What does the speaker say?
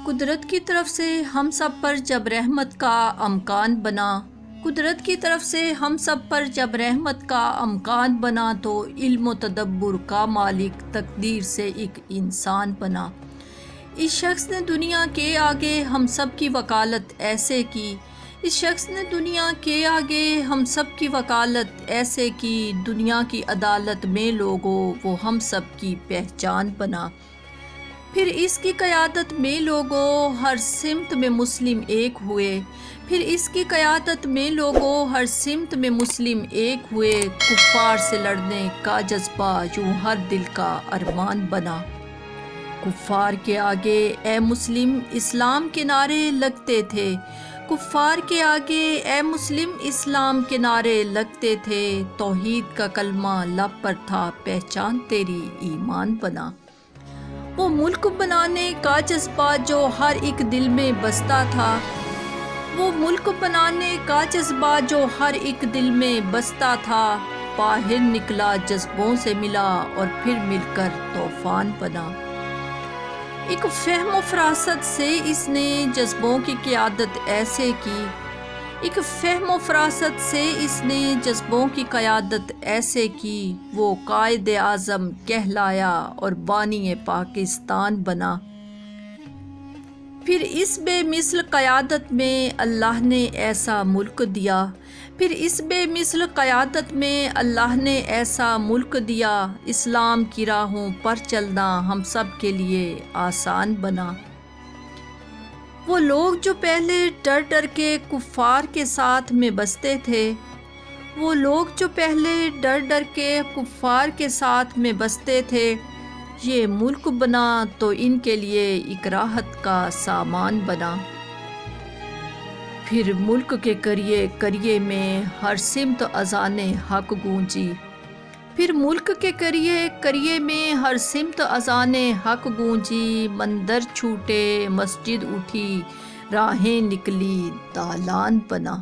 قدرت کی طرف سے ہم سب پر جب رحمت کا امکان بنا قدرت کی طرف سے ہم سب پر جب رحمت کا امکان بنا تو علم و تدبر کا مالک تقدیر سے ایک انسان بنا۔ اس شخص نے دنیا کے آگے ہم سب کی وکالت ایسے کی اس شخص نے دنیا کے آگے ہم سب کی وکالت ایسے کی دنیا کی عدالت میں لوگوں وہ ہم سب کی پہچان بنا۔ پھر اس کی قیادت میں لوگوں ہر سمت میں مسلم ایک ہوئے پھر اس کی قیادت میں لوگوں ہر سمت میں مسلم ایک ہوئے کفار سے لڑنے کا جذبہ یوں ہر دل کا ارمان بنا۔ کفار کے آگے اے مسلم اسلام کے نعرے لگتے تھے کفار کے آگے اے مسلم اسلام کے نعرے لگتے تھے توحید کا کلمہ لب پر تھا پہچان تیری ایمان بنا۔ وہ ملک بنانے کا جذبہ جو ہر ایک دل میں بستا تھا وہ ملک بنانے کا جذبہ جو ہر ایک دل میں بستا تھا باہر نکلا جذبوں سے ملا اور پھر مل کر طوفان بنا۔ ایک فہم و فراست سے اس نے جذبوں کی قیادت ایسے کی ایک فہم و فراست سے اس نے جذبوں کی قیادت ایسے کی وہ قائد اعظم کہلایا اور بانی پاکستان بنا۔ پھر اس بے مثل قیادت میں اللہ نے ایسا ملک دیا پھر اس بے مثل قیادت میں اللہ نے ایسا ملک دیا اسلام کی راہوں پر چلنا ہم سب کے لیے آسان بنا۔ وہ لوگ جو پہلے ڈر ڈر کے کفار کے ساتھ میں بستے تھے وہ لوگ جو پہلے ڈر ڈر کے کفار کے ساتھ میں بستے تھے یہ ملک بنا تو ان کے لیے ایک راحت کا سامان بنا۔ پھر ملک کے کریے کریے میں ہر سمت اذان حق گونجی پھر ملک کے کریے کریے میں ہر سمت اذان حق گونجی مندر چھوٹے مسجد اٹھی راہیں نکلی دالان بنا۔